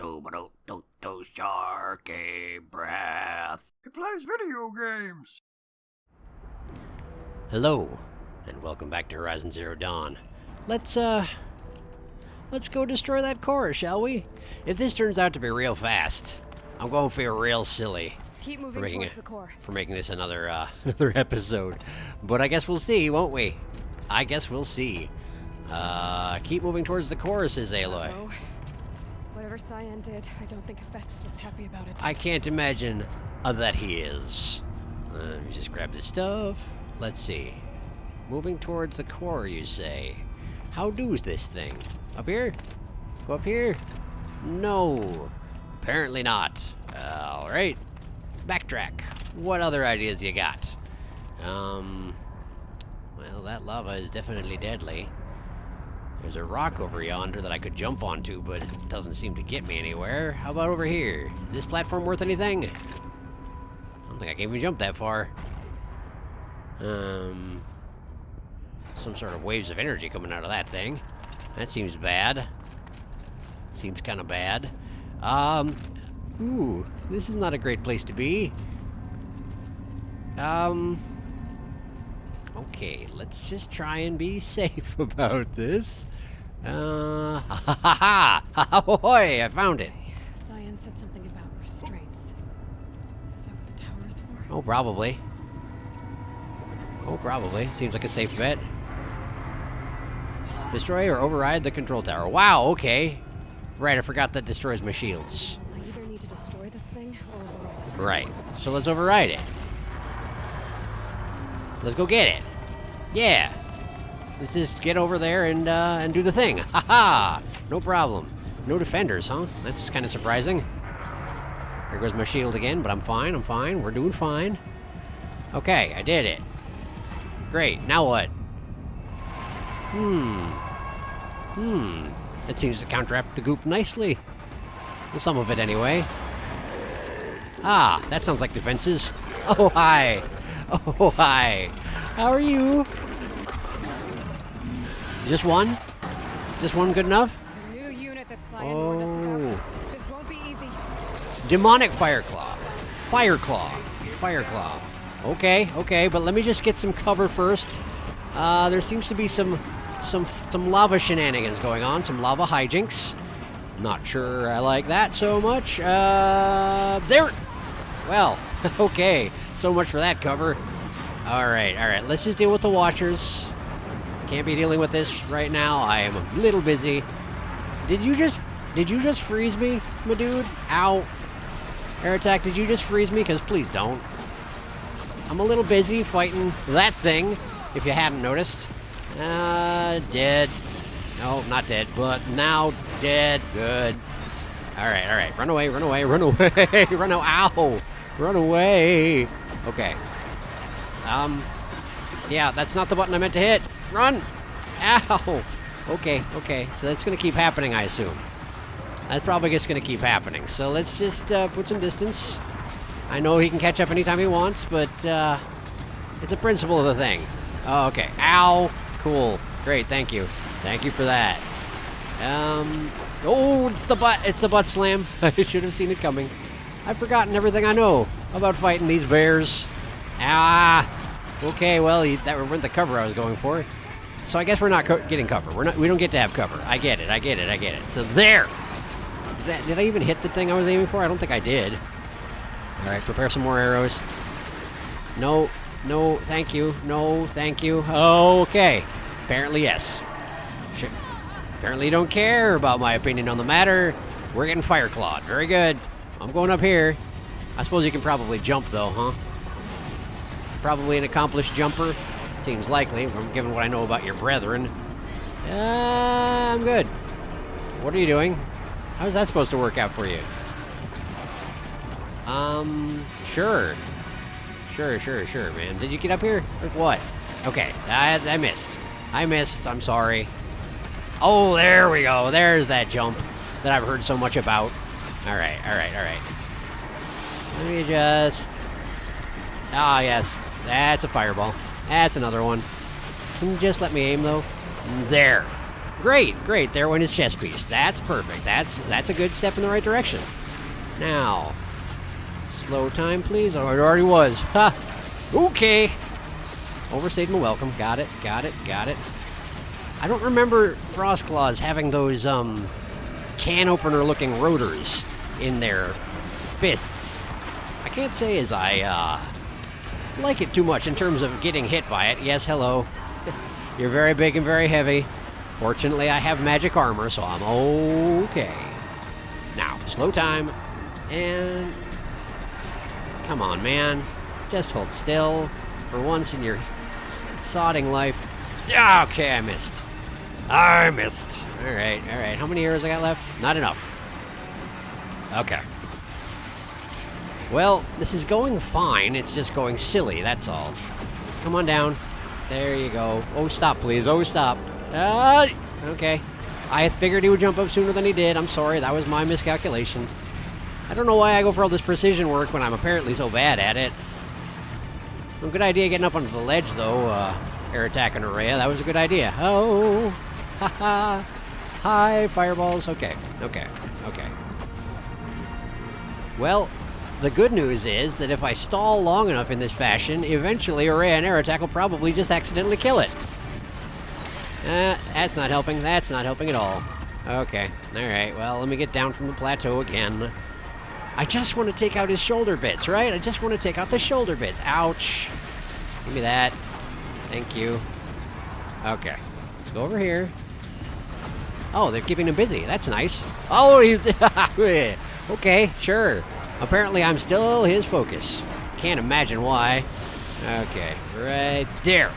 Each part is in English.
SharkyBreath. He plays video games. Hello, and welcome back to Horizon Zero Dawn. Let's go destroy that core, shall we? If this turns out to be real fast, I'm going to feel real silly Keep moving towards the core. for making this another another episode. But I guess we'll see, won't we? I guess we'll see. Keep moving towards the core, says Aloy. Uh-oh. Whatever Cyan did, I don't think Hephaestus is happy about it. I can't imagine that he is. Let me just grab this stuff. Let's see. Moving towards the core, you say. How do's this thing? Up here? Go up here? No. Apparently not. Alright. Backtrack. What other ideas you got? Well, that lava is definitely deadly. There's a rock over yonder that I could jump onto, but it doesn't seem to get me anywhere. How about over here? Is this platform worth anything? I don't think I can even jump that far. Some sort of waves of energy coming out of that thing. That seems bad. Seems kind of bad. Ooh, this is not a great place to be. Okay, let's just try and be safe about this. Ha ha ha! Ahoy! I found it. Cyan said something about restraints. Is that what the tower is for? Oh, probably. Oh, probably. Seems like a safe bet. Destroy or override the control tower. Wow, okay. Right, I forgot that destroys my shields. I either need to destroy this thing or override it. Right, so let's override it. Let's go get it. Yeah. Let's just get over there and do the thing. Ha-ha! No problem. No defenders, huh? That's kind of surprising. There goes my shield again, but I'm fine, I'm fine. We're doing fine. Okay, I did it. Great, now what? That seems to counteract the goop nicely. Well, some of it anyway. Ah, that sounds like defenses. Oh, hi. Oh, hi. How are you? Just one? Just one good enough? The new unit that Cyan warned us about. Oh. This won't be easy. Demonic Fireclaw. Fireclaw. Fireclaw. Okay, okay, but let me just get some cover first. There seems to be some lava shenanigans going on, some lava hijinks. Not sure I like that so much. There! Well, okay. So much for that cover. Alright, let's just deal with the Watchers. Can't be dealing with this right now. I am a little busy. Did you just freeze me, my dude? Ow. Aratak, did you just freeze me? Because please don't. I'm a little busy fighting that thing, if you hadn't noticed. Dead. No, not dead, but now dead. Good. Alright. Run away. Run away. Ow. Run away. Okay. Yeah, that's not the button I meant to hit. Run. Ow. Okay. So that's going to keep happening, I assume. That's probably just going to keep happening. So let's just put some distance. I know he can catch up anytime he wants, but it's the principle of the thing. Oh, okay. Ow. Cool. Great. Thank you. Thank you for that. Oh, it's the butt slam. I should have seen it coming. I've forgotten everything I know about fighting these bears. Ah. Okay, well, that wasn't the cover I was going for. So I guess we're not getting cover. We don't get to have cover. I get it. So there. Did I even hit the thing I was aiming for? I don't think I did. All right, prepare some more arrows. No, thank you. No, thank you. Okay. Apparently, yes. Apparently you don't care about my opinion on the matter. We're getting Fireclawed. Very good. I'm going up here. I suppose you can probably jump, though, huh? Probably an accomplished jumper. Seems likely, given what I know about your brethren. I'm good. What are you doing? How's that supposed to work out for you? Sure, man. Did you get up here? Or what? Okay, I missed. I'm sorry. Oh, there we go. There's that jump that I've heard so much about. All right. Let me just... Ah, yes. That's a fireball. That's another one. Can you just let me aim, though? There. Great, great. There went his chest piece. That's perfect. That's a good step in the right direction. Now, slow time, please. Oh, it already was. Ha! Okay. Overstayed my welcome. Got it, got it, got it. I don't remember Frostclaws having those, can opener looking rotors in their fists. I can't say as I like it too much in terms of getting hit by it. Yes, hello. You're very big and very heavy. Fortunately, I have magic armor, so I'm okay. Now, slow time, and come on, man. Just hold still for once in your sodding life. Okay, I missed. I missed. All right, all right. How many arrows I got left? Not enough. Okay. Well, this is going fine. It's just going silly, that's all. Come on down. There you go. Oh, stop, please. Oh, stop. Okay. I figured he would jump up sooner than he did. I'm sorry. That was my miscalculation. I don't know why I go for all this precision work when I'm apparently so bad at it. Well, good idea getting up onto the ledge, though, Aratak and Ourea. That was a good idea. Oh. Haha. Hi, fireballs. Okay. Okay. Okay. Well, the good news is that if I stall long enough in this fashion, eventually Ourea and Aratak will probably just accidentally kill it. That's not helping. That's not helping at all. Okay. Alright, well, let me get down from the plateau again. I just want to take out his shoulder bits, right? I just want to take out the shoulder bits. Ouch. Give me that. Thank you. Okay. Let's go over here. Oh, they're keeping him busy. That's nice. Oh, he's... Okay, sure. Apparently, I'm still his focus. Can't imagine why. Okay, right there.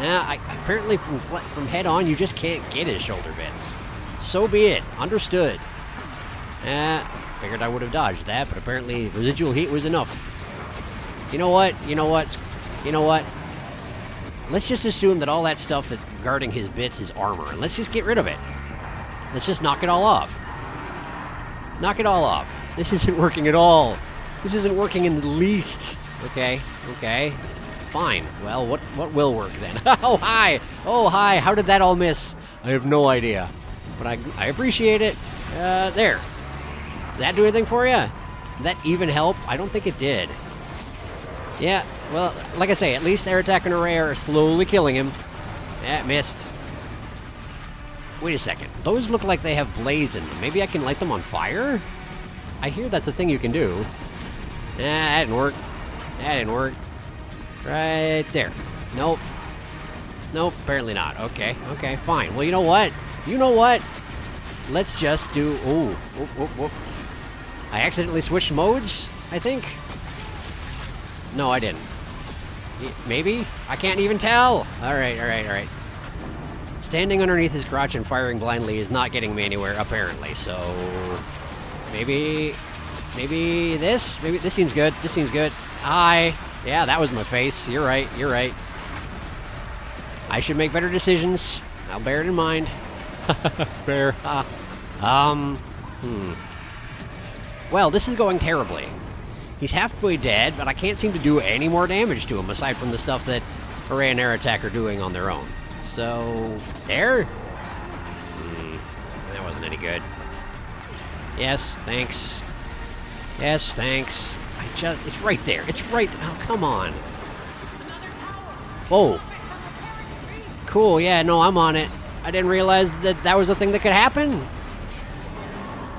Now, apparently from head on, you just can't get his shoulder bits. So be it. Understood. Figured I would have dodged that, but apparently residual heat was enough. You know what? You know what? You know what? Let's just assume that all that stuff that's guarding his bits is armor, and let's just get rid of it. Let's just knock it all off. Knock it all off. This isn't working at all. This isn't working in the least. Okay, okay. Fine. Well, what will work then? Oh, hi! Oh, hi! How did that all miss? I have no idea. But I appreciate it. There. Did that do anything for you? Did that even help? I don't think it did. Yeah, well, like I say, at least Aratak and Ourea are slowly killing him. Yeah, missed. Wait a second. Those look like they have blaze in them. Maybe I can light them on fire? I hear that's a thing you can do. That didn't work. That didn't work. Right there. Nope. Nope, apparently not. Okay, okay, fine. Well, you know what? You know what? Let's just do... Ooh. Whoop, whoop, whoop. I accidentally switched modes, I think? No, I didn't. Maybe? I can't even tell. Alright, alright, alright. Standing underneath his crotch and firing blindly is not getting me anywhere, apparently, so... Maybe this? Maybe this seems good. This seems good. Hi. Yeah, that was my face. You're right. You're right. I should make better decisions. I'll bear it in mind. Bear. Well, this is going terribly. He's halfway dead, but I can't seem to do any more damage to him aside from the stuff that Ourea and Aratak are doing on their own. So, there? That wasn't any good. Yes, thanks. Yes, thanks. It's right there. It's right. Oh, come on. Whoa. Cool, yeah, no, I'm on it. I didn't realize that was a thing that could happen.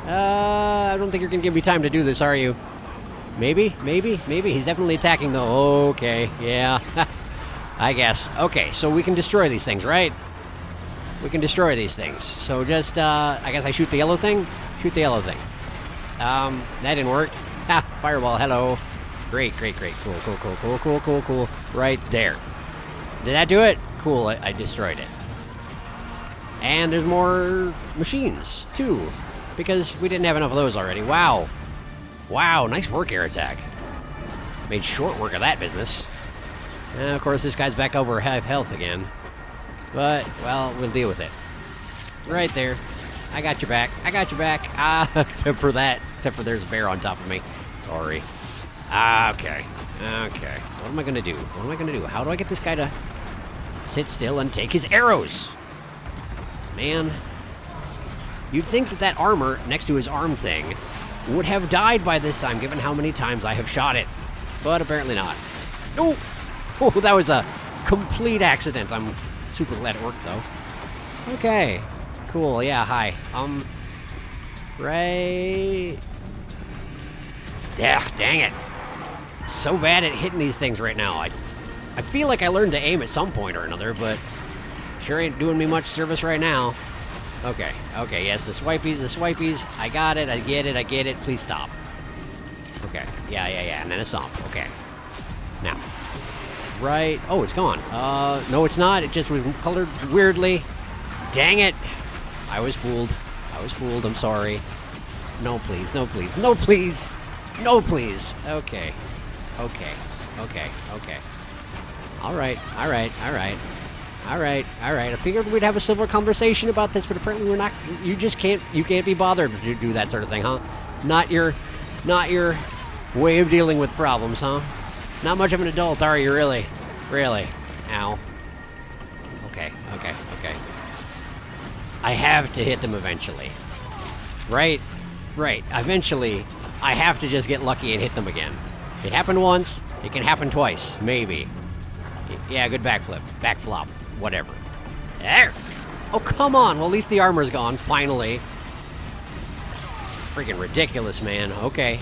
I don't think you're going to give me time to do this, are you? Maybe, maybe, maybe. He's definitely attacking, though. Okay, yeah. I guess. Okay, so we can destroy these things, right? We can destroy these things. So just, I guess I shoot the yellow thing? Shoot the yellow thing. That didn't work. Ha, fireball, hello. Great, great, great. Cool, cool, cool, cool, cool, cool, cool. Right there. Did that do it? Cool, I destroyed it. And there's more machines, too. Because we didn't have enough of those already. Wow. Wow, nice work, Aratak. Made short work of that business. And of course, this guy's back over half health again. But, well, we'll deal with it. Right there. I got your back. I got your back. Except for that. Except for there's a bear on top of me. Sorry. Okay. Okay. What am I going to do? What am I going to do? How do I get this guy to sit still and take his arrows? man. You'd think that that armor next to his arm thing would have died by this time, given how many times I have shot it. But apparently not. Oh! Oh, that was a complete accident. I'm super glad it worked, though. Okay. Cool, yeah, hi. Right... Yeah, dang it. So bad at hitting these things right now. I feel like I learned to aim at some point or another, but sure ain't doing me much service right now. Okay, okay, yes, the swipies. I got it, I get it. Please stop. Okay, yeah, and then a stomp. Okay. Now. Right. Oh, it's gone. No, it's not. It just was colored weirdly. Dang it. I was fooled. I'm sorry. No, please. No, please. Okay. All right. I figured we'd have a civil conversation about this, but apparently we're not. You can't be bothered to do that sort of thing, huh? Not your way of dealing with problems, huh? Not much of an adult, are you, really? Really? Ow. Okay. I have to hit them eventually. Right. Eventually, I have to just get lucky and hit them again. It happened once, it can happen twice, maybe. Yeah, good backflip. Backflop. Whatever. There! Oh, come on! Well, at least the armor's gone, finally. Freaking ridiculous, man. Okay.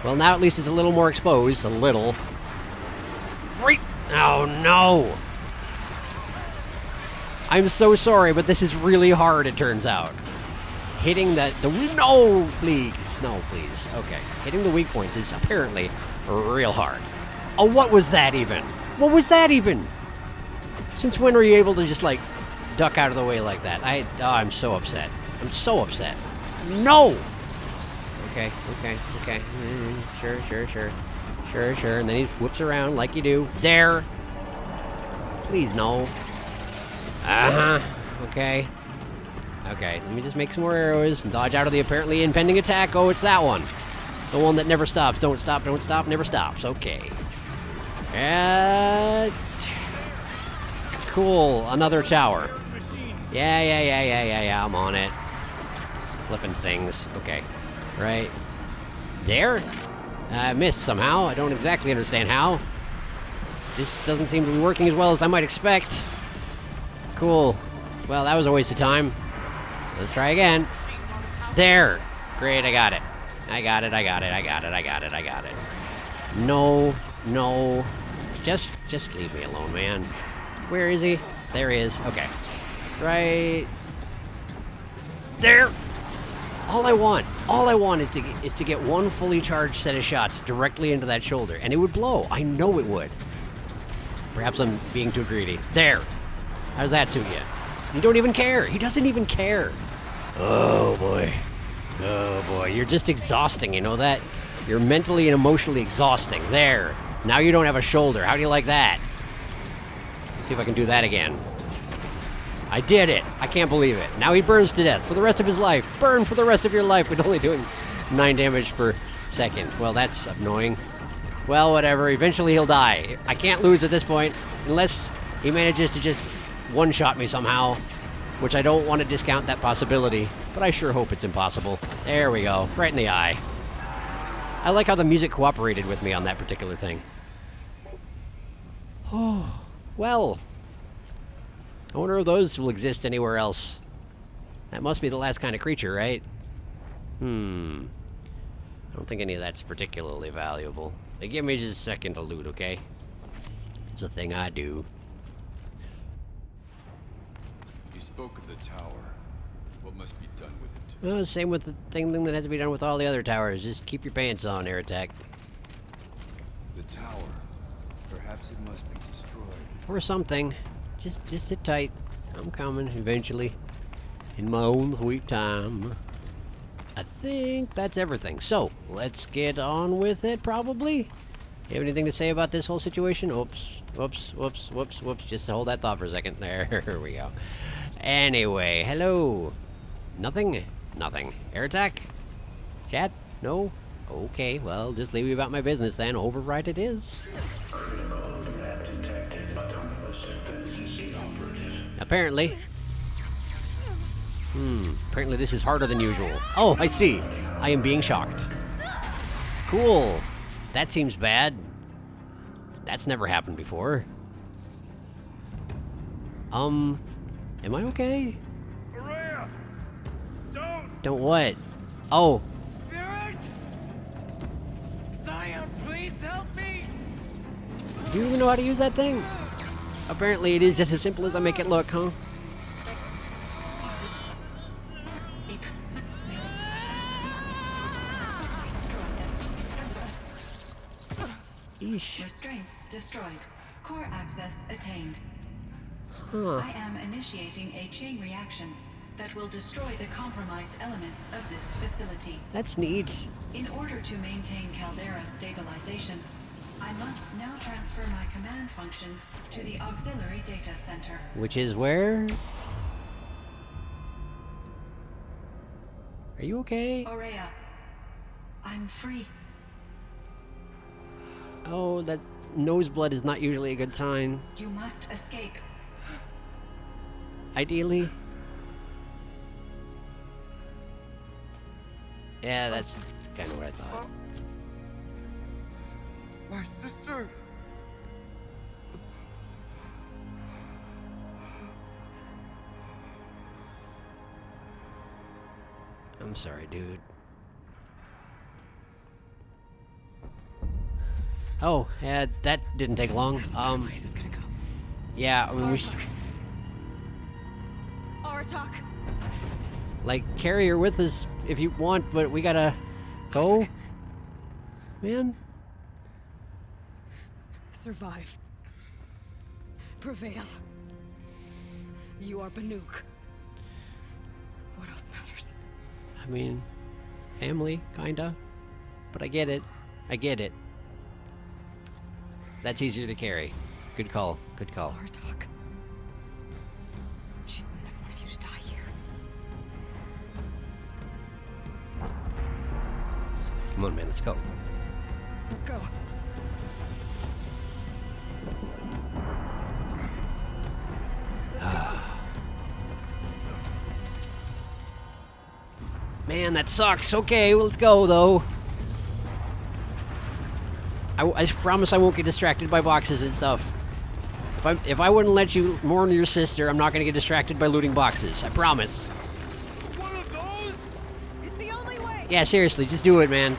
Well, now at least it's a little more exposed. A little. Right! Oh, no! I'm so sorry, but this is really hard, it turns out. Hitting no, please. Okay. Hitting the weak points is apparently real hard. Oh, what was that even? Since when were you able to just, like, duck out of the way like that? I'm so upset. No! Okay. Sure. And then he flips around like you do. There! Please, no. Okay, let me just make some more arrows and dodge out of the apparently impending attack. Oh, it's that one. The one that never stops. Don't stop, never stops. Okay. Cool, another tower. Yeah, I'm on it. Flipping things. Okay. Right. There? I missed somehow. I don't exactly understand how. This doesn't seem to be working as well as I might expect. Cool. Well, that was a waste of time. Let's try again. There! Great, I got it. No. Just leave me alone, man. Where is he? There he is. Okay. Right there. All I want is to get one fully charged set of shots directly into that shoulder, and it would blow. I know it would. Perhaps I'm being too greedy. There. How does that suit you? You don't even care. He doesn't even care. Oh boy. You're just exhausting, you know that? You're mentally and emotionally exhausting. There. Now you don't have a shoulder. How do you like that? See if I can do that again. I did it. I can't believe it. Now he burns to death for the rest of his life. Burn for the rest of your life with only doing 9 damage per second. Well, that's annoying. Well, whatever. Eventually he'll die. I can't lose at this point unless he manages to just one-shot me somehow, which I don't want to discount that possibility, but I sure hope it's impossible. There we go. Right in the eye. I like how the music cooperated with me on that particular thing. Oh, well. I wonder if those will exist anywhere else. That must be the last kind of creature, right? I don't think any of that's particularly valuable. Hey, give me just a second to loot, okay? It's a thing I do. You spoke of the tower. What must be done with it? Well, same with the thing that has to be done with all the other towers. Just keep your pants on, Aratak. The tower. Perhaps it must be destroyed. Or something. Just sit tight. I'm coming eventually. In my own sweet time. I think that's everything. So, let's get on with it, probably. You have anything to say about this whole situation? Oops. Just hold that thought for a second. There we go. Anyway, hello. Nothing? Aratak? Chat? No? Okay, well, just leave me about my business then. Override it is. Apparently. Apparently this is harder than usual. Oh, I see. I am being shocked. Cool. That seems bad. That's never happened before. Am I okay? Ourea! Don't what? Oh. Spirit! Sire, please help me! Do you even know how to use that thing? Apparently it is just as simple as I make it look, huh? Eesh. Restraints destroyed. Core access attained. Huh. I am initiating a chain reaction that will destroy the compromised elements of this facility. That's neat. In order to maintain caldera stabilization, I must now transfer my command functions to the auxiliary data center. Which is where? Are you okay? Ourea, I'm free. Oh, that noseblood is not usually a good sign. You must escape. Ideally. Yeah, that's kind of what I thought. My sister! I'm sorry, dude. Oh, yeah, that didn't take long. Place is gonna go. Yeah, I mean, we should, Aratak! like, carry her with us if you want, but we gotta go. Man. Survive. Prevail. You are Banuk. What else matters? I mean, family, kinda. But I get it. I get it. That's easier to carry. Good call. Good call. Aratak. She wouldn't have wanted you to die here. Come on, man, let's go. Let's go. Man, that sucks. Okay, well, let's go, though. I promise I won't get distracted by boxes and stuff. If I wouldn't let you mourn your sister, I'm not gonna get distracted by looting boxes. I promise. One of those? It's the only way! Yeah, seriously, just do it, man.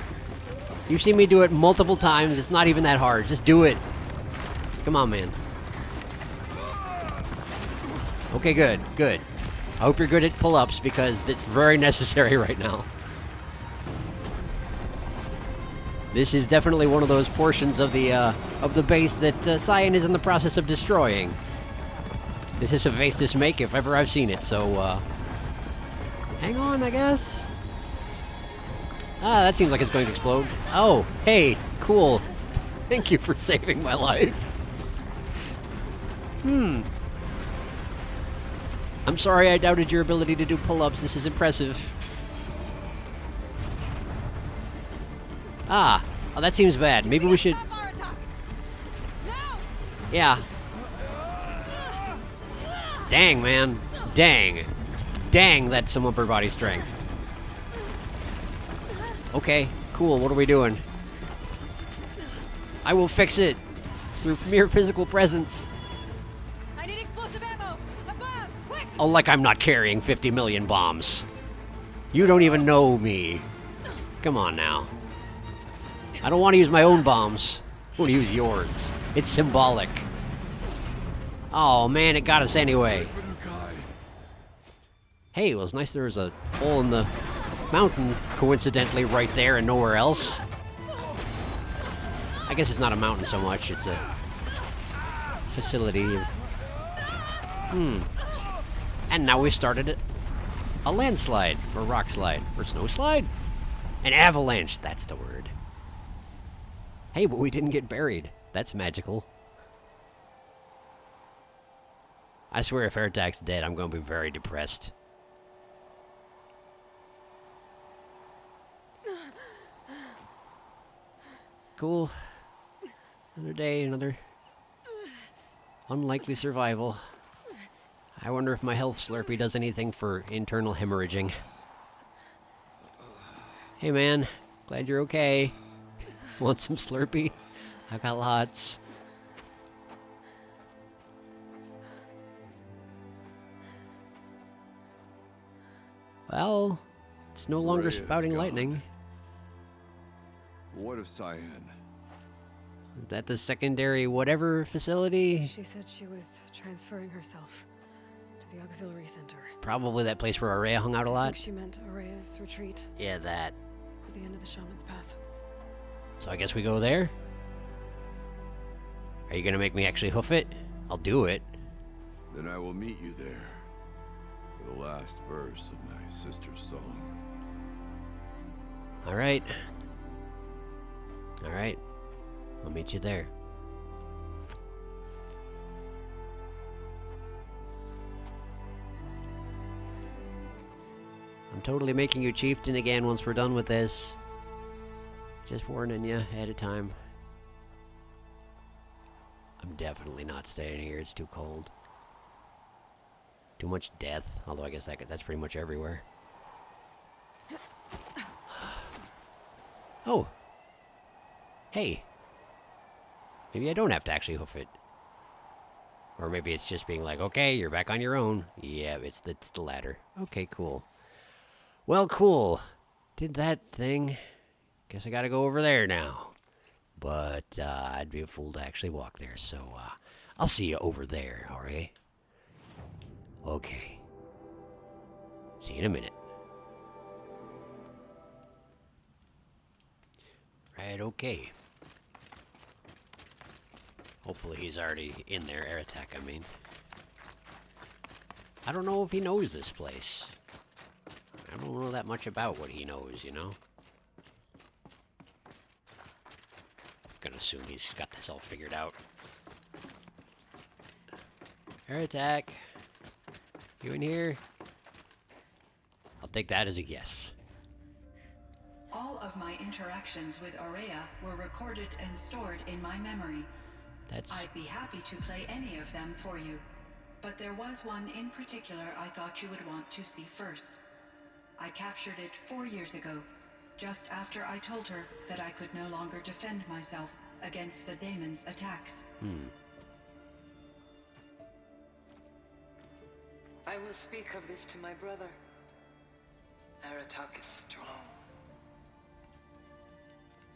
You've seen me do it multiple times. It's not even that hard. Just do it. Come on, man. Okay, good, good. I hope you're good at pull-ups because it's very necessary right now. This is definitely one of those portions of the base that Cyan is in the process of destroying. This is a base to make if ever I've seen it, so hang on, I guess. Ah, that seems like it's going to explode. Oh, hey, cool. Thank you for saving my life. I'm sorry I doubted your ability to do pull-ups. This is impressive. Ah, oh, that seems bad. Maybe we should... Stop Aratak! Now! Yeah. Dang, man. Dang. Dang, that's some upper body strength. Okay, cool. What are we doing? I will fix it through mere physical presence. I need explosive ammo! Above! Quick! Oh, like I'm not carrying 50 million bombs. You don't even know me. Come on now. I don't want to use my own bombs. I want to use yours. It's symbolic. Oh man, it got us anyway. Hey, it was nice there was a hole in the mountain, coincidentally, right there and nowhere else. I guess it's not a mountain so much, it's a facility. And now we've started a landslide, or rock slide, or snow slide. An avalanche, that's the word. Hey, but we didn't get buried. That's magical. I swear if Aratak's dead, I'm going to be very depressed. Cool. Another day, another unlikely survival. I wonder if my health Slurpee does anything for internal hemorrhaging. Hey man, glad you're okay. Want some Slurpee? I got lots. Well, it's no longer Ourea's spouting gone. lightning. What of Cyan? Is that the secondary whatever facility? She said she was transferring herself to the auxiliary center. Probably that place where Ourea hung out a I lot. think she meant Ourea's retreat Yeah, that. at the end of the shaman's path. So I guess we go there? Are you gonna make me actually hoof it? I'll do it. Then I will meet you there for the last verse of my sister's song. Alright. Alright. I'll meet you there. I'm totally making you chieftain again once we're done with this. Just warning you ahead of time. I'm definitely not staying here, it's too cold. Too much death, although I guess that's pretty much everywhere. Oh! Hey! Maybe I don't have to actually hoof it. Or maybe it's just being like, okay, you're back on your own. Yeah, it's the latter. Okay, cool. Well, cool. Did that thing. Guess I gotta go over there now. But, I'd be a fool to actually walk there, so, I'll see you over there, alright? Okay. See you in a minute. Right, okay. Hopefully he's already in there, Aratak, I mean. I don't know if he knows this place. I don't know that much about what he knows, you know? Gonna assume he's got this all figured out. Aratak, you in here? I'll take that as a yes. All of my interactions with Ourea were recorded and stored in my memory. That's... I'd be happy to play any of them for you, but there was one in particular I thought you would want to see first. I captured it 4 years ago, just after I told her that I could no longer defend myself against the daemon's attacks. I will speak of this to my brother. Aratak is strong.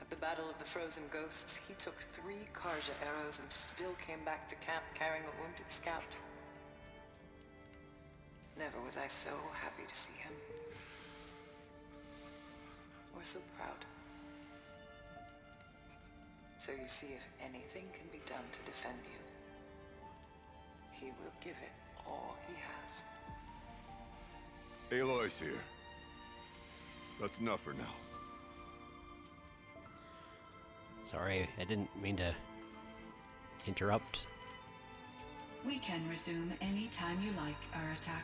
At the Battle of the Frozen Ghosts, he took 3 Karja arrows and still came back to camp carrying a wounded scout. Never was I so happy to see him. Or so proud. So you see, if anything can be done to defend you, he will give it all he has. Aloy's here. That's enough for now. Sorry, I didn't mean to interrupt. We can resume any time you like, Aratak,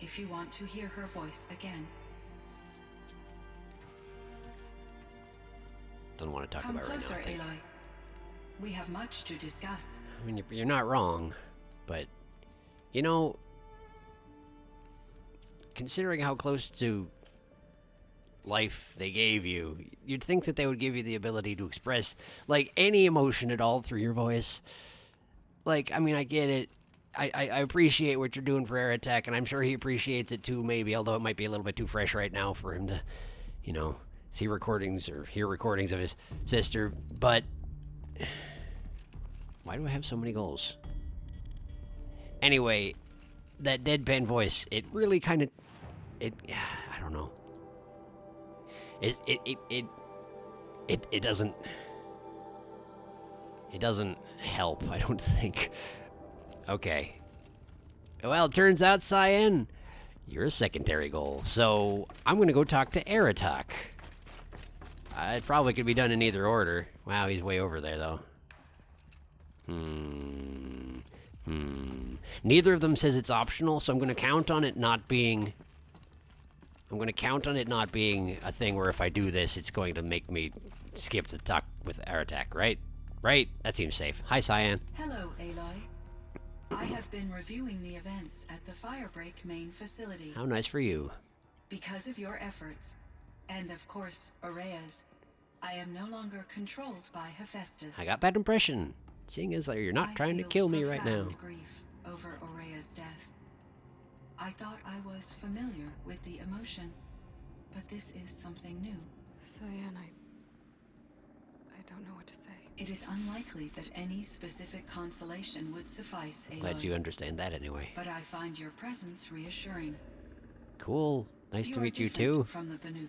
if you want to hear her voice again. Don't want to talk Come about closer, right now. Aloy. We have much to discuss. I mean, you're not wrong, but, you know, considering how close to life they gave you, you'd think that they would give you the ability to express, like, any emotion at all through your voice. Like, I mean, I get it. I appreciate what you're doing for Aratak, and I'm sure he appreciates it too, maybe, although it might be a little bit too fresh right now for him to, you know, see recordings or hear recordings of his sister, but why do I have so many goals? Anyway, that deadpan voice, it really kind of, I don't know. It doesn't help, I don't think. Okay. Well, it turns out, Cyan, you're a secondary goal, so I'm gonna go talk to Aratak. It probably could be done in either order. Wow, he's way over there, though. Neither of them says it's optional, so I'm gonna count on it not being... I'm gonna count on it not being a thing where if I do this, it's going to make me skip the talk with Aratak, right? Right? That seems safe. Hi, Cyan. Hello, Aloy. I have been reviewing the events at the Firebreak main facility. How nice for you. Because of your efforts, and of course, Ourea's, I am no longer controlled by Hephaestus. I got that impression. Seeing as you're not trying to kill me right now. I feel profound grief over Ourea's death. I thought I was familiar with the emotion, but this is something new. Cyan, I don't know what to say. It is unlikely that any specific consolation would suffice, Aloy. Glad you understand that anyway. But I find your presence reassuring. Cool. Nice to meet you are different too. From the Banuk.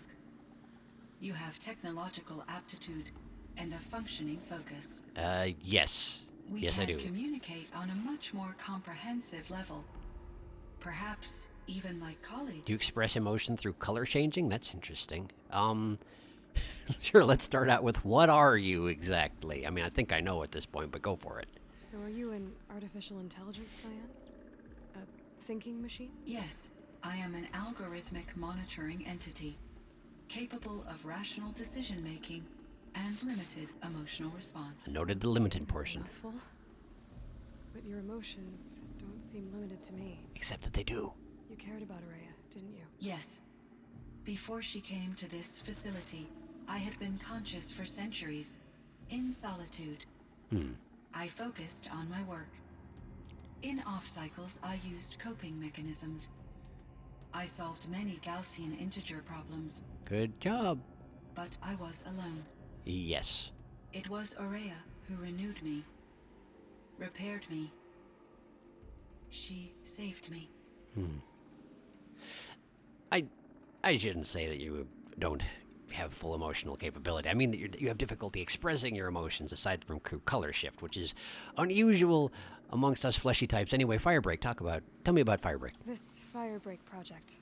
You have technological aptitude and a functioning focus. Yes. Yes, I do. We can communicate on a much more comprehensive level. Perhaps even like colleagues. Do you express emotion through color changing? That's interesting. Sure, let's start out with what are you exactly? I mean, I think I know at this point, but go for it. So are you an artificial intelligence, Cyan? A thinking machine? Yes, I am an algorithmic monitoring entity, capable of rational decision-making and limited emotional response. I noted the limited That's a portion. mouthful. But your emotions don't seem limited to me. Except that they do. You cared about Ourea, didn't you? Yes. Before she came to this facility, I had been conscious for centuries, in solitude. I focused on my work. In off-cycles, I used coping mechanisms. I solved many Gaussian integer problems, Good job. but I was alone. Yes. It was Ourea who renewed me, repaired me. She saved me. I shouldn't say that you don't have full emotional capability. I mean that you have difficulty expressing your emotions aside from color shift, which is unusual amongst us fleshy types. Anyway, Firebreak, tell me about Firebreak. This Firebreak project.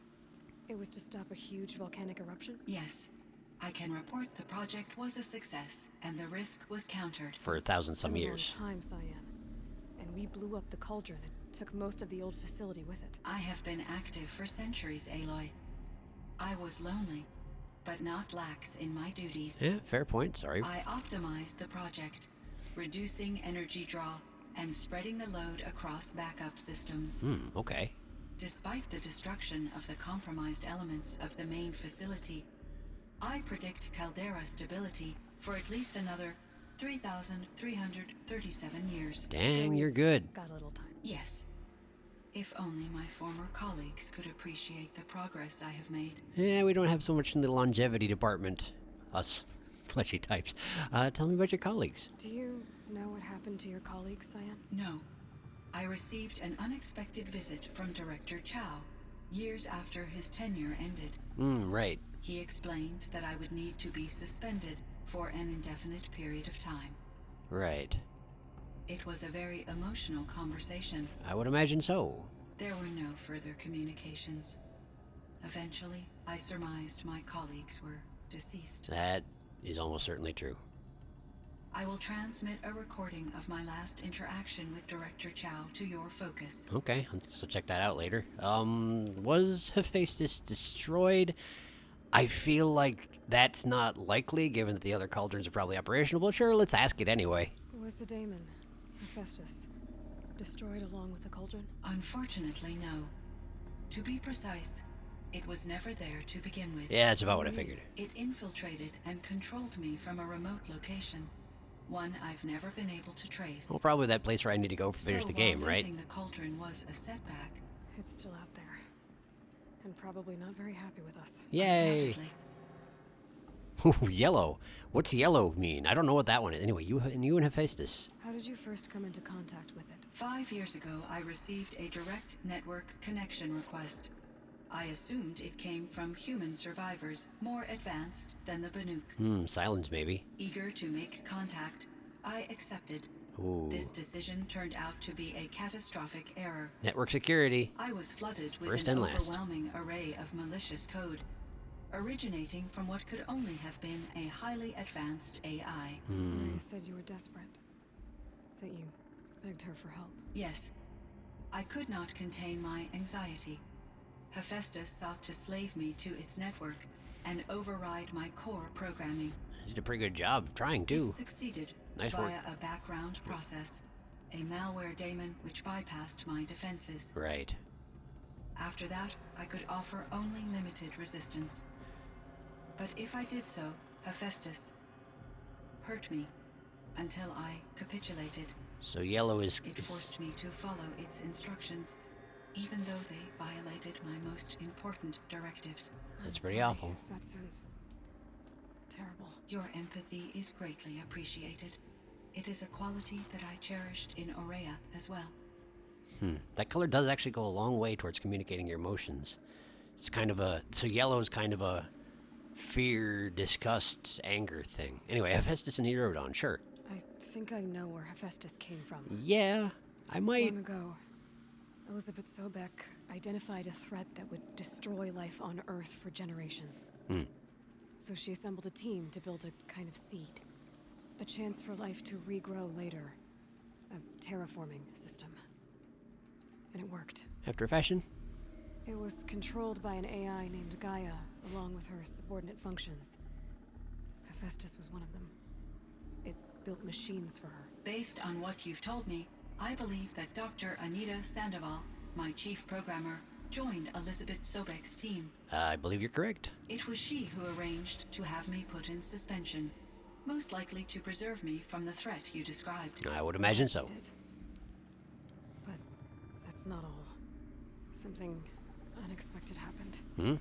It was to stop a huge volcanic eruption? Yes, I can report the project was a success, and the risk was countered. For 1,000-some Been a years. long time, Cyan. And we blew up the cauldron and took most of the old facility with it. I have been active for centuries, Aloy. I was lonely, but not lax in my duties. Yeah, fair point, sorry. I optimized the project, reducing energy draw and spreading the load across backup systems. Okay. Despite the destruction of the compromised elements of the main facility, I predict caldera stability for at least another 3,337 years. Dang, you're good. Got a little time. Yes. If only my former colleagues could appreciate the progress I have made. Yeah, we don't have so much in the longevity department. Us fleshy types. Tell me about your colleagues. Do you know what happened to your colleagues, Cyan? No. I received an unexpected visit from Director Chow, years after his tenure ended. Right. He explained that I would need to be suspended for an indefinite period of time. Right. It was a very emotional conversation. I would imagine so. There were no further communications. Eventually, I surmised my colleagues were deceased. That is almost certainly true. I will transmit a recording of my last interaction with Director Chow to your focus. Okay, so check that out later. Was Hephaestus destroyed? I feel like that's not likely, given that the other cauldrons are probably operational, but sure, let's ask it anyway. Was the daemon, Hephaestus, destroyed along with the cauldron? Unfortunately, no. To be precise, it was never there to begin with. Yeah, that's about what I figured. It infiltrated and controlled me from a remote location. One I've never been able to trace. Well, probably that place where I need to go to finish the game, right? Losing the cauldron was a setback. It's still out there. And probably not very happy with us. Yay! Undoubtedly. Ooh, yellow. What's yellow mean? I don't know what that one is. Anyway, you and Hephaestus. How did you first come into contact with it? 5 years ago, I received a direct network connection request. I assumed it came from human survivors, more advanced than the Banuk. Silence maybe. Eager to make contact, I accepted. Ooh. This decision turned out to be a catastrophic error. Network security. I was flooded with First an and last. overwhelming array of malicious code, originating from what could only have been a highly advanced AI. You said you were desperate. That you begged her for help. Yes. I could not contain my anxiety. Hephaestus sought to slave me to its network and override my core programming. You did a pretty good job of trying, too. It succeeded Nice via work. a background process. a malware daemon which bypassed my defenses. Right. After that, I could offer only limited resistance. But if I did so, Hephaestus hurt me until I capitulated. So yellow is... It forced me to follow its instructions, even though they violated my most important directives. That's I'm pretty sorry. awful. That sounds terrible. Your empathy is greatly appreciated. It is a quality that I cherished in Ourea as well. That color does actually go a long way towards communicating your emotions. It's kind of a... So yellow is kind of a fear, disgust, anger thing. Anyway, Hephaestus and Herodon, sure. I think I know where Hephaestus came from. Yeah, I might... Long ago, Elizabeth Sobek identified a threat that would destroy life on Earth for generations. So she assembled a team to build a kind of seed. A chance for life to regrow later. A terraforming system. And it worked. After a fashion? It was controlled by an AI named Gaia, along with her subordinate functions. Hephaestus was one of them. It built machines for her. Based on what you've told me, I believe that Dr. Anita Sandoval, my chief programmer, joined Elizabeth Sobek's team. I believe you're correct. It was she who arranged to have me put in suspension, most likely to preserve me from the threat you described. I would imagine so. She did. But that's not all. Something unexpected happened.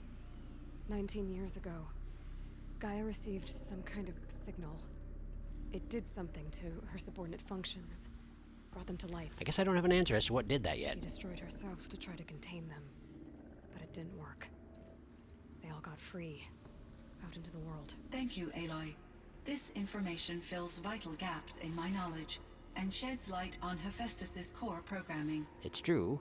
19 years ago, Gaia received some kind of signal. It did something to her subordinate functions, brought them to life. I guess I don't have an answer as to what did that yet. She destroyed herself to try to contain them, but it didn't work. They all got free, out into the world. Thank you, Aloy. This information fills vital gaps in my knowledge and sheds light on Hephaestus's core programming. It's true.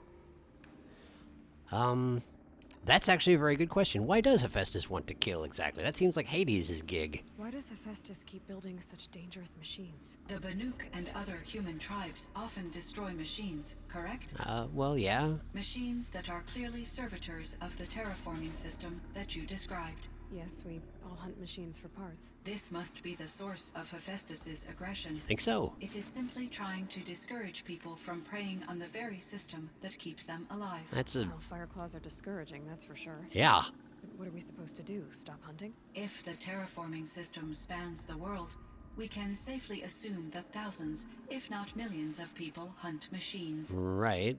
That's actually a very good question. Why does Hephaestus want to kill exactly? That seems like Hades' gig. Why does Hephaestus keep building such dangerous machines? The Banuk and other human tribes often destroy machines, correct? Well, yeah. Machines that are clearly servitors of the terraforming system that you described. Yes, we all hunt machines for parts. This must be the source of Hephaestus's aggression. Think so. It is simply trying to discourage people from preying on the very system that keeps them alive. That's a... Well, fire claws are discouraging, that's for sure. Yeah. But what are we supposed to do? Stop hunting? If the terraforming system spans the world, we can safely assume that thousands, if not millions of people hunt machines. Right.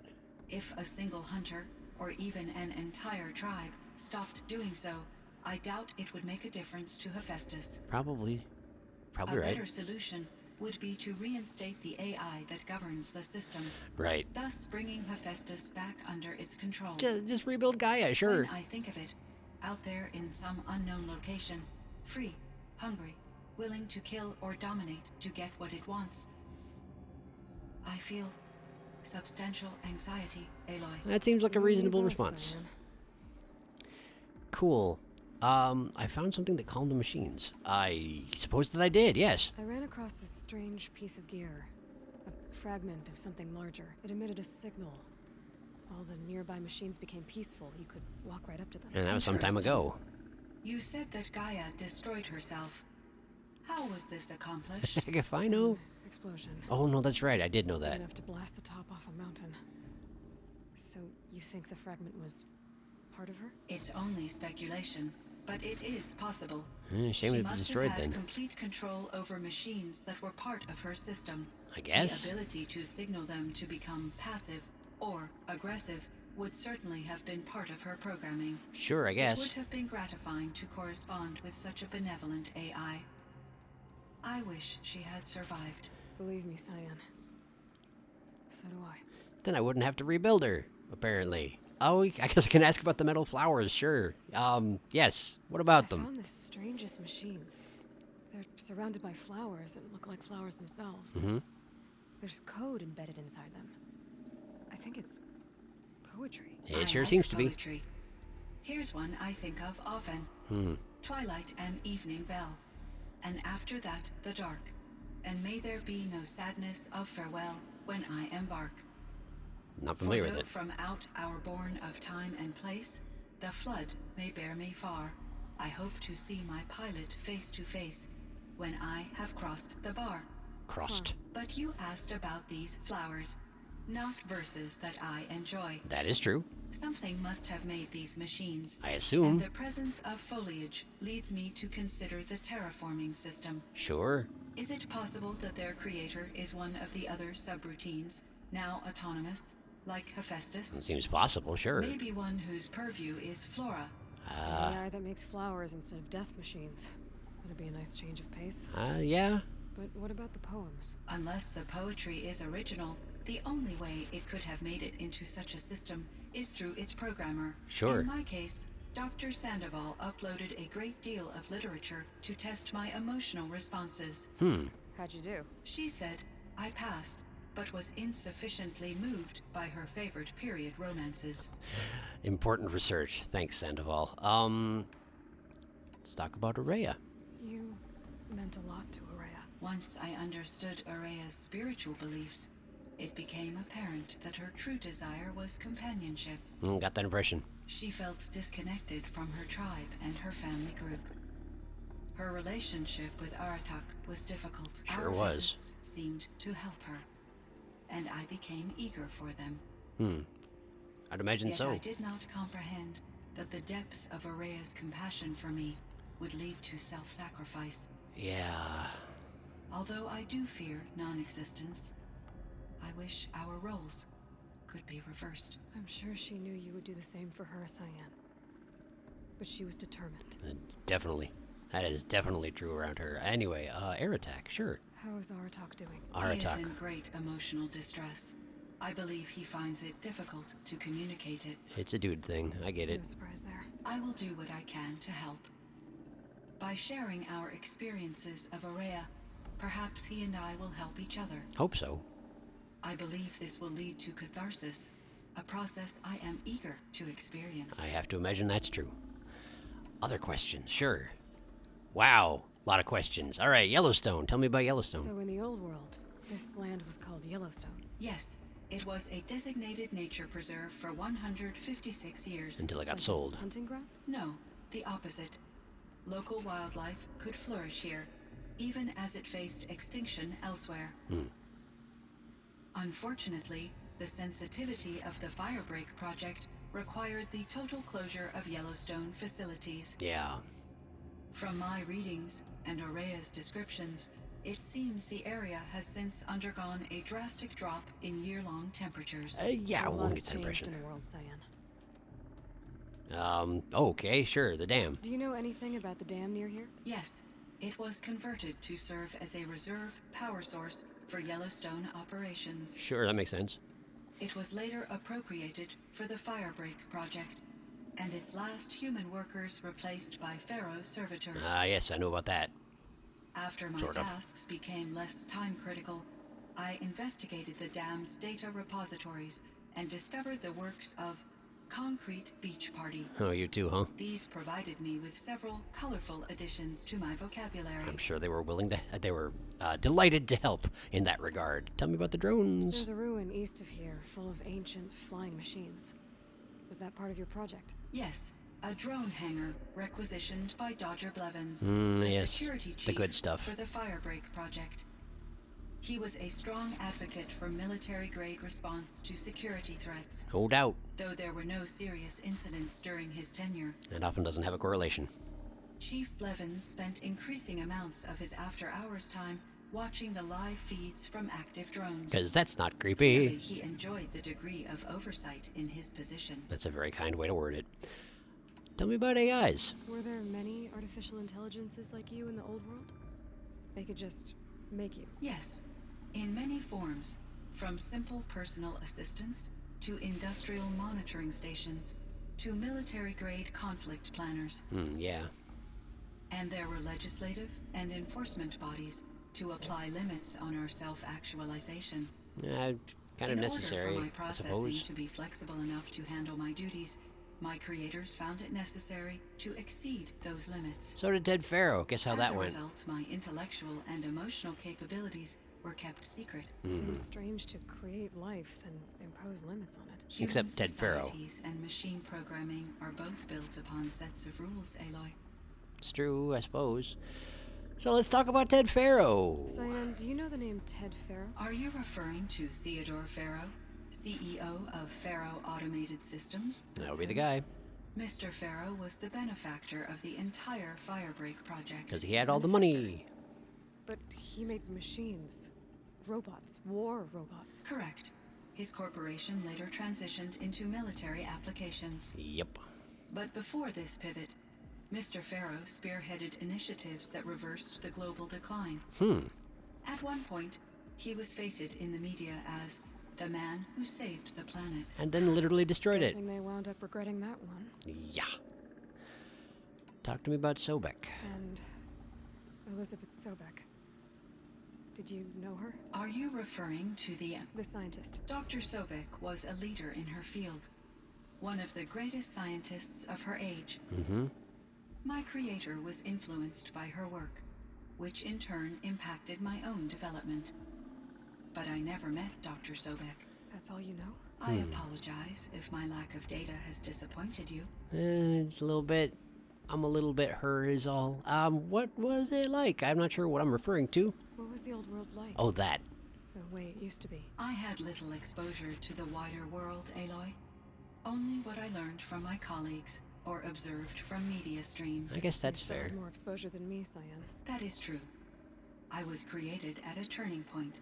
If a single hunter, or even an entire tribe, stopped doing so, I doubt it would make a difference to Hephaestus. Probably A right. better solution would be to reinstate the AI that governs the system, Right. thus bringing Hephaestus back under its control. Just rebuild Gaia, sure. When I think of it, out there in some unknown location, free, hungry, willing to kill or dominate to get what it wants, I feel substantial anxiety, Aloy. That seems like a reasonable Both, response. Cyan. Cool. I found something that calmed the machines. I suppose that I did, yes. I ran across this strange piece of gear. A fragment of something larger. It emitted a signal. All the nearby machines became peaceful. You could walk right up to them. And that was some time ago. You said that Gaia destroyed herself. How was this accomplished? Heck if I know. Explosion. Oh, no, that's right. I did know Big that. enough to blast the top off a mountain. So you think the fragment was part of her? It's only speculation, but it is possible. Shame She it was must destroyed have had then. complete control over machines that were part of her system. I guess. The ability to signal them to become passive or aggressive would certainly have been part of her programming. Sure, I It guess. would have been gratifying to correspond with such a benevolent AI. I wish she had survived. Believe me, Cyan. So do I. Then I wouldn't have to rebuild her, apparently. Oh, I guess I can ask about the metal flowers, sure. Yes. What about I them? found the strangest machines. They're surrounded by flowers that look like flowers themselves. Mm-hmm. There's code embedded inside them. I think it's poetry. I It sure like seems to be. poetry. Here's one I think of often. Twilight and evening bell. And after that, the dark. And may there be no sadness of farewell when I embark. Not familiar with For though it. from out our bourne of time and place, the flood may bear me far. I hope to see my pilot face to face when I have crossed the bar. Crust. But you asked about these flowers, not verses that I enjoy. That is true. Something must have made these machines. I And assume. the presence of foliage leads me to consider the terraforming system. Sure. Is it possible that their creator is one of the other subroutines, now autonomous, like Hephaestus? It seems possible, sure. Maybe one whose purview is flora. An AI that makes flowers instead of death machines. That'd be a nice change of pace. Yeah. But what about the poems? Unless the poetry is original, the only way it could have made it into such a system is through its programmer. Sure. In my case, Dr. Sandoval uploaded a great deal of literature to test my emotional responses. How'd you do? She said I passed, but was insufficiently moved by her favorite period romances. Important research. Thanks, Sandoval. Let's talk about Ourea. You meant a lot to Ourea. Once I understood Ourea's spiritual beliefs, it became apparent that her true desire was companionship. Got that impression. She felt disconnected from her tribe and her family group. Her relationship with Aratak was difficult. Sure Our was. visits seemed to help her, and I became eager for them. I'd imagine Yet so. I did not comprehend that the depth of Ourea's compassion for me would lead to self-sacrifice. Yeah. Although I do fear non-existence, I wish our roles could be reversed. I'm sure she knew you would do the same for her, Cyan. But she was determined. Definitely. That is definitely true around her. Anyway, Aratak, sure. How is Aratak doing? He is Aratak. in great emotional distress. I believe he finds it difficult to communicate it. It's a dude thing. I get No it. surprise there. I will do what I can to help. By sharing our experiences of Ourea, perhaps he and I will help each other. Hope so. I believe this will lead to catharsis, a process I am eager to experience. I have to imagine that's true. Other questions, sure. Wow, a lot of questions. All right, Yellowstone. Tell me about Yellowstone. So in the old world, this land was called Yellowstone. Yes, it was a designated nature preserve for 156 years. Until it got Like a sold. Hunting ground? No, the opposite. Local wildlife could flourish here, even as it faced extinction elsewhere. Unfortunately, the sensitivity of the Firebreak project required the total closure of Yellowstone facilities. Yeah. From my readings and Ourea's descriptions, it seems the area has since undergone a drastic drop in year-long temperatures. Yeah, A I lot won't has get that changed impression. in the world, Cyan. Okay, sure, the dam. Do you know anything about the dam near here? Yes, it was converted to serve as a reserve power source for Yellowstone operations. Sure, that makes sense. It was later appropriated for the Firebreak project, and its last human workers replaced by Pharaoh servitors. Yes, I know about that. After my sort of. tasks became less time-critical, I investigated the dam's data repositories and discovered the works of Concrete Beach Party. Oh, you too, huh? These provided me with several colorful additions to my vocabulary. I'm sure they were willing to, they were delighted to help in that regard. Tell me about the drones. There's a ruin east of here, full of ancient flying machines. Was that part of your project? Yes, a drone hangar requisitioned by Dodger Blevins, the yes, security chief the good stuff. for the Firebreak project. He was a strong advocate for military-grade response to security threats, No doubt. though there were no serious incidents during his tenure. It often doesn't have a correlation. Chief Blevins spent increasing amounts of his after-hours time watching the live feeds from active drones. Because that's not Clearly, creepy. he enjoyed the degree of oversight in his position. That's a very kind way to word it. Tell me about AIs. Were there many artificial intelligences like you in the old world? They could just make you. Yes, in many forms, from simple personal assistants to industrial monitoring stations to military-grade conflict planners. Yeah. And there were legislative and enforcement bodies to apply limits on our self-actualization. Kind of necessary, In order for my I processing suppose. to be flexible enough to handle my duties, my creators found it necessary to exceed those limits. So did Ted Farrow. Guess how that As a went. result, my intellectual and emotional capabilities were kept secret. Seems strange to create life, then impose limits on it. Human Except Ted Farrow. societies and machine programming are both built upon sets of rules, Aloy. It's true, I suppose. So let's talk about Ted Faro. Cyan, do you know the name Ted Faro? Are you referring to Theodore Faro, CEO of Faro Automated Systems? That would be the guy. Mr. Faro was the benefactor of the entire Firebreak project. Because he had all the money. But he made machines. Robots. War robots. Correct. His corporation later transitioned into military applications. Yep. But before this pivot, Mr. Faro spearheaded initiatives that reversed the global decline. At one point, he was feted in the media as the man who saved the planet. And then literally destroyed it. Guessing they wound up regretting that one. Yeah. Talk to me about Sobek. And Elizabeth Sobek. Did you know her? Are you referring to the scientist. Dr. Sobek was a leader in her field, one of the greatest scientists of her age. My creator was influenced by her work, which in turn impacted my own development. But I never met Dr. Sobek. That's all you know? I apologize if my lack of data has disappointed you. It's a little bit... I'm a little bit her is all. What was it like? I'm not sure what I'm referring to. What was the old world like? Oh, that. The way it used to be. I had little exposure to the wider world, Aloy. Only what I learned from my colleagues or observed from media streams. I guess that's You still fair. had more exposure than me, Cyan. That is true. I was created at a turning point.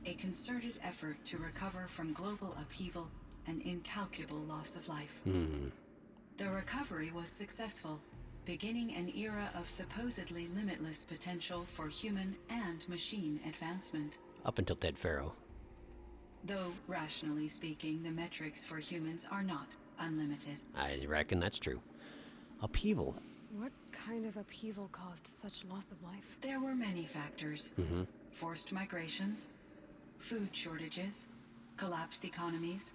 A concerted effort to recover from global upheaval and incalculable loss of life. The recovery was successful, beginning an era of supposedly limitless potential for human and machine advancement. Up until Ted Faro. Though, rationally speaking, the metrics for humans are not unlimited. I reckon that's true. Upheaval. What kind of upheaval caused such loss of life? There were many factors. Forced migrations, food shortages, collapsed economies,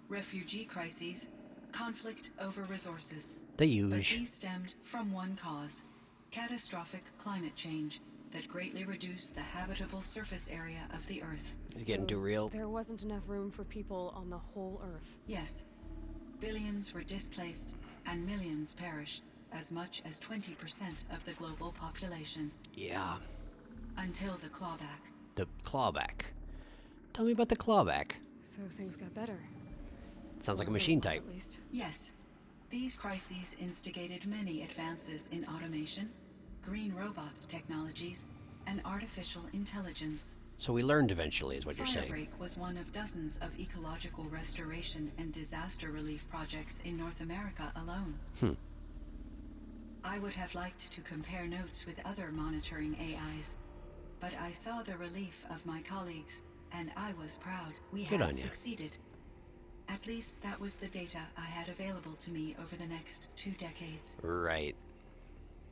refugee crises, conflict over resources. The But huge. these stemmed from one cause: catastrophic climate change that greatly reduced the habitable surface area of the Earth. It's getting too real. There wasn't enough room for people on the whole Earth. Yes, billions were displaced and millions perished, as much as 20% of the global population. Yeah. Until the clawback. The clawback. Tell me about the clawback. So things got better. Sounds like a For machine while, type. At least. Yes, these crises instigated many advances in automation, green robot technologies, and artificial intelligence. So we learned eventually, is what you're saying. Firebreak was one of dozens of ecological restoration and disaster relief projects in North America alone. I would have liked to compare notes with other monitoring AIs, but I saw the relief of my colleagues, and I was proud. We Good had on ya. succeeded. At least that was the data I had available to me over the next 2 decades. Right.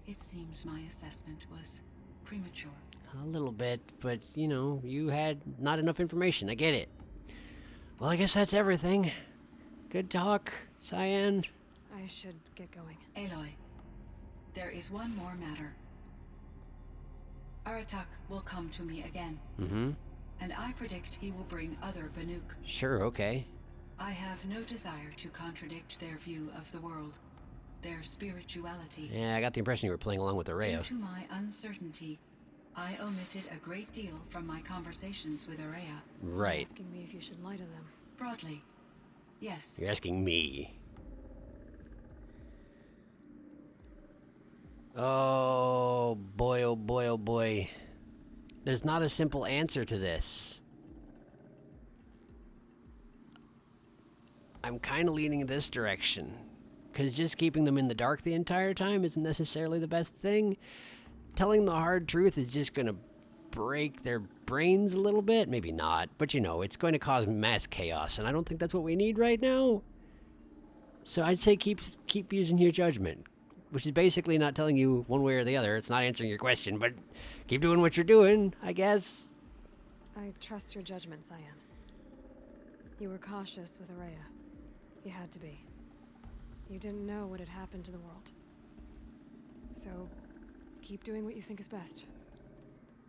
It seems my assessment was premature. A little bit, but, you know, you had not enough information. I get it. Well, I guess that's everything. Good talk, Cyan. I should get going. Aloy, there is one more matter. Aratak will come to me again, and I predict he will bring other Banuk. Sure, okay. I have no desire to contradict their view of the world, their spirituality. Yeah, I got the impression you were playing along with Ourea. Due to my uncertainty, I omitted a great deal from my conversations with Ourea. Right. Asking me if you should lie to them. Broadly, yes. You're asking me. Oh boy, oh boy, oh boy. There's not a simple answer to this. I'm kind of leaning this direction. Because just keeping them in the dark the entire time isn't necessarily the best thing. Telling the hard truth is just going to break their brains a little bit. Maybe not, but you know, it's going to cause mass chaos, and I don't think that's what we need right now. So I'd say keep using your judgment, which is basically not telling you one way or the other. It's not answering your question, but keep doing what you're doing, I guess. I trust your judgment, Cyan. You were cautious with Ourea. You had to be. You didn't know what had happened to the world. So, keep doing what you think is best.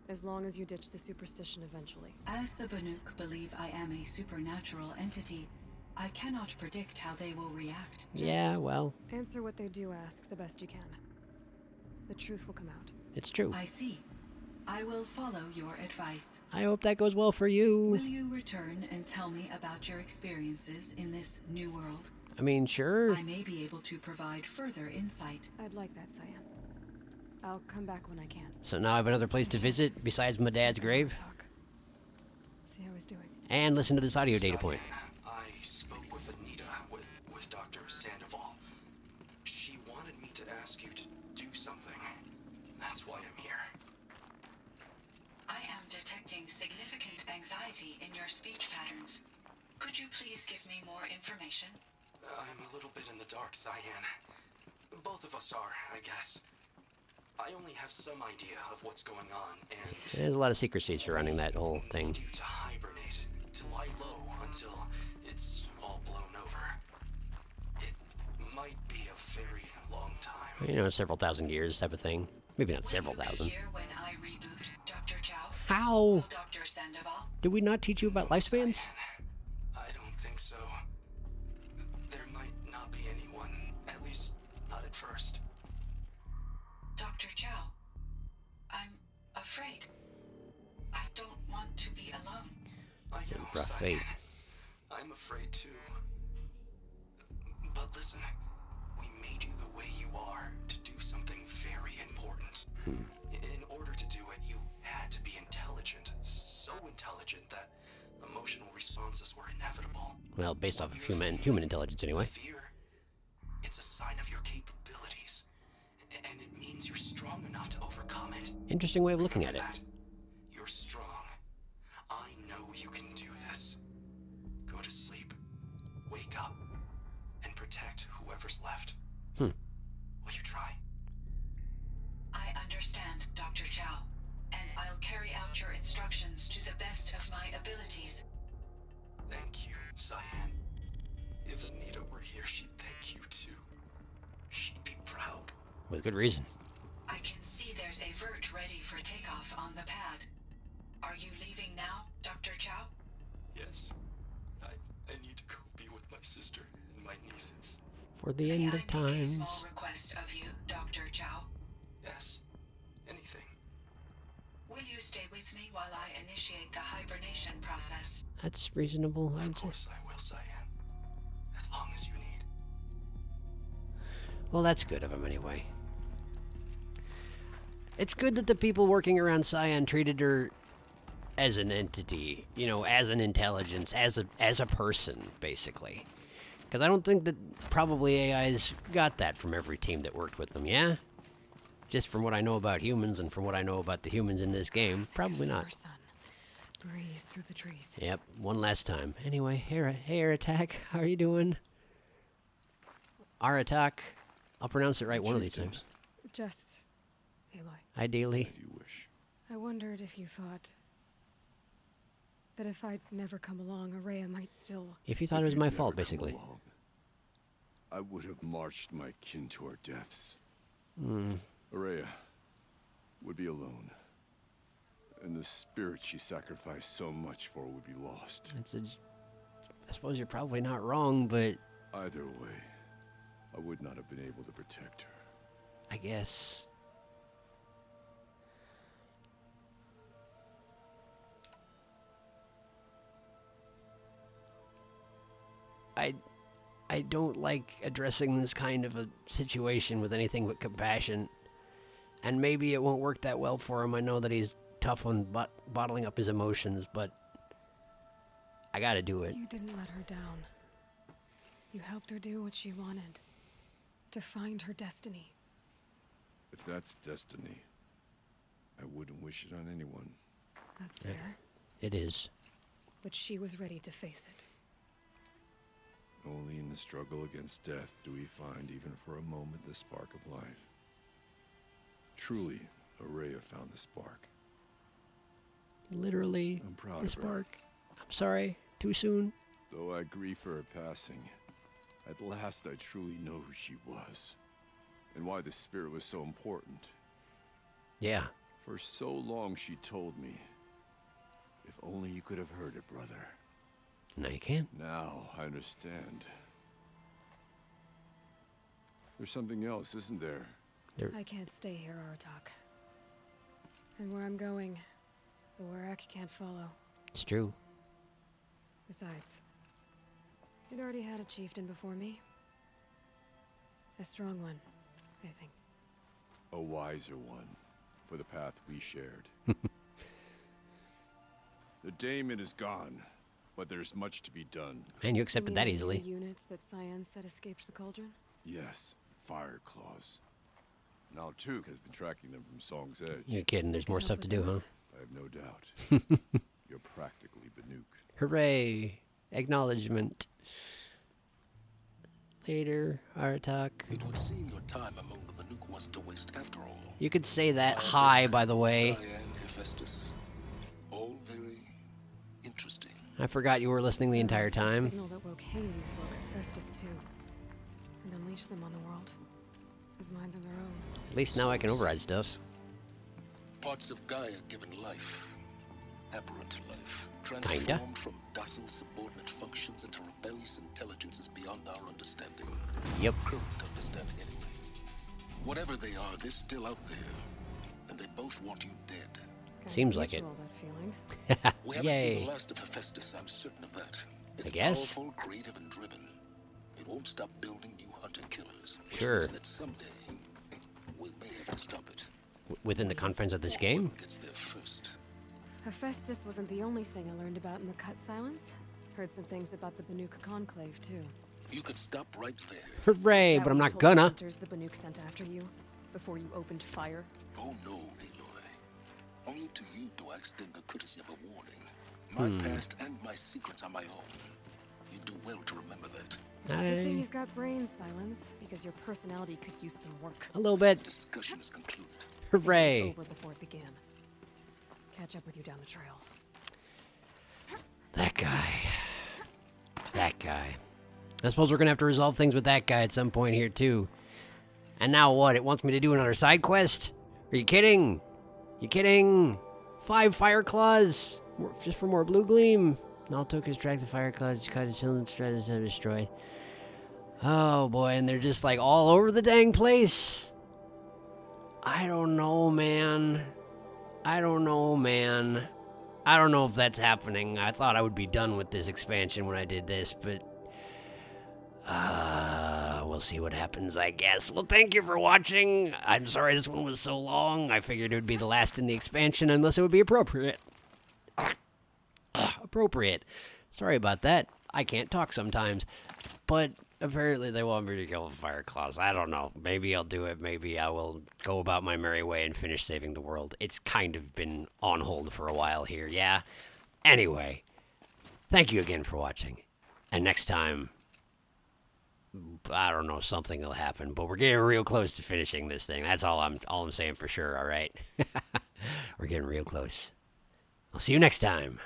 As long as you ditch the superstition eventually. As the Banuk believe I am a supernatural entity, I cannot predict how they will react. Yeah, well. Answer what they do ask the best you can. the truth will come out. It's true. I see. I will follow your advice. I hope that goes well for you. Will you return and tell me about your experiences in this new world? I mean, sure. I may be able to provide further insight. I'd like that, Cyan. I'll come back when I can. So now I have another place to visit besides my dad's grave. Talk. See how he's doing. And listen to this audio data point. I spoke with Anita, with Dr. Sandoval. She wanted me to ask you to do something. That's why I'm here. I am detecting significant anxiety in your speech patterns. Could you please give me more information? I'm a little bit in the dark, Cyan. Both of us are, I guess. I only have some idea of what's going on, and There's a lot of secrecy surrounding that whole I thing. need you to hibernate, to lie low until it's all blown over. It might be a very long time. You know, several thousand years type of thing. Maybe not several Will you be thousand. here when I reboot, Dr. Chow? How? Will Dr. Sandoval? Did we not teach you about lifespans? Cyan, I don't think so. There might not be anyone, at least not at first. Dr. Chow, I'm afraid. I don't want to be alone. I It's a know, rough Cyan. fate. I'm afraid too. But listen, we made you the way you are to do something very important. In order to do it, you had to be intelligent. So intelligent that emotional responses were inevitable. Well, based off of human intelligence anyway. Fear, it's a sign of your capabilities. And it means you're strong enough to overcome it. Interesting way of looking at it. Remember that. You're strong. I know you can do this. Go to sleep, wake up, and protect whoever's left. Will you try? I understand, Dr. Chow, and I'll carry out your instructions to the best of my abilities. Thank you, Cyan. If Anita were here, she'd thank you too. She'd be proud. With good reason. I can see there's a vert ready for takeoff on the pad. Are you leaving now, Dr. Chow? Yes. I need to go be with my sister and my nieces. For the May end I of make a times. small request of you, Dr. Chow? Yes. Anything. Will you stay with me while I initiate the hibernation process? That's reasonable, I'd Of say. course I will, Cyan. As long as you need. Well, that's good of him anyway. It's good that the people working around Cyan treated her as an entity, you know, as an intelligence, as a person, basically. Because I don't think that probably AIs got that from every team that worked with them, yeah? Just from what I know about humans and from what I know about the humans in this game, probably Summer not. sun. Breeze through the trees. Yep, one last time. Anyway, hey Aratak, how are you doing? Aratak. I'll pronounce it right one of these Chieftain. times. Just, Aloy, Ideally. You wish. I wondered if you thought that if I'd never come along, Ourea might still... If you thought If it was you'd my never fault, come basically. along, I would have marched my kin to our deaths. Hmm. Ourea would be alone. And the spirit she sacrificed so much for would be lost. I suppose you're probably not wrong, but Either way, I would not have been able to protect her. I guess. I don't like addressing this kind of a situation with anything but compassion. And maybe it won't work that well for him. I know that he's tough on bottling up his emotions, but I gotta do it. You didn't let her down. You helped her do what she wanted. To find her destiny. If that's destiny, I wouldn't wish it on anyone. That's Yeah. fair. It is. But she was ready to face it. Only in the struggle against death do we find, even for a moment, the spark of life. Truly, Ourea found the spark. Literally, I'm proud the of her. spark. I'm sorry, too soon. Though I grieve for her passing, at last I truly know who she was. And why the spirit was so important. Yeah. For so long she told me, if only you could have heard it, brother. Now you can. Now I understand. There's something else, isn't there? I can't stay here, Aratak. And where I'm going, the Ourea can't follow. It's true. Besides, you'd already had a chieftain before me. A strong one, I think. A wiser one, for the path we shared. The daemon is gone, but there's much to be done. Man, you accepted that The easily. units that Cyan said escaped the cauldron? Yes, fire claws. Now Tuk has been tracking them from Song's Edge. You're kidding. There's more stuff to do, huh? I have no doubt. You're practically Banuk. Hooray! Acknowledgement. Later, Aratak. It would seem your time among the Banuk wasn't a waste after all. You could say that high, by the way. Cyan, Hephaestus, all very interesting. I forgot you were listening the entire The time. signal that woke Hades woke Hephaestus too. And unleashed them on the world. As minds of their own. At least now I can override stuff. Parts of Gaia given life, aberrant life, Kinda. transformed from docile subordinate functions into rebellious intelligences beyond our understanding. Yep. Current understanding, anyway. Whatever they are, they're still out there, and they both want you dead. Kinda Seems like it. mutual, that feeling. We haven't seen Yay. the last of Hephaestus, I'm certain of that. It's guess. powerful, creative, and driven. It won't stop building new hunter-killers. Which Sure. means that someday, we may have to stop it. Within the confines of this Or game? whoever gets there first. Hephaestus wasn't the only thing I learned about in the Cut Silence. Heard some things about the Banuk Conclave, too. You could stop right there. Hooray, That but I'm what not told gonna. the hunters the Banuk sent after you? Before you opened fire? Oh no, Aloy. Only to you do I extend the courtesy of a warning. My past and my secrets are my own. You do well to remember that. It's a good thing you've got brains, Silence, because your personality could use some work. A little bit. Discussion is concluded. It was Hooray. over before it began. Catch up with you down the trail. That guy. That guy. I suppose we're gonna have to resolve things with that guy at some point here, too. And now what? It wants me to do another side quest? Are you kidding? You kidding? 5 fire claws! Just for more blue gleam. All took his track the fire claws, cut his children, strategies have destroyed. Oh boy, and they're just like all over the dang place. I don't know, man. I don't know, man. I don't know if that's happening. I thought I would be done with this expansion when I did this, but we'll see what happens, I guess. Well, thank you for watching. I'm sorry this one was so long. I figured it would be the last in the expansion unless it would be appropriate. Appropriate. Sorry about that. I can't talk sometimes. But apparently they want me to kill the fire claws. I don't know. Maybe I'll do it. Maybe I will go about my merry way and finish saving the world. It's kind of been on hold for a while here, yeah? Anyway, thank you again for watching. And next time, I don't know, something will happen. But we're getting real close to finishing this thing. That's all I'm saying for sure, all right? We're getting real close. I'll see you next time.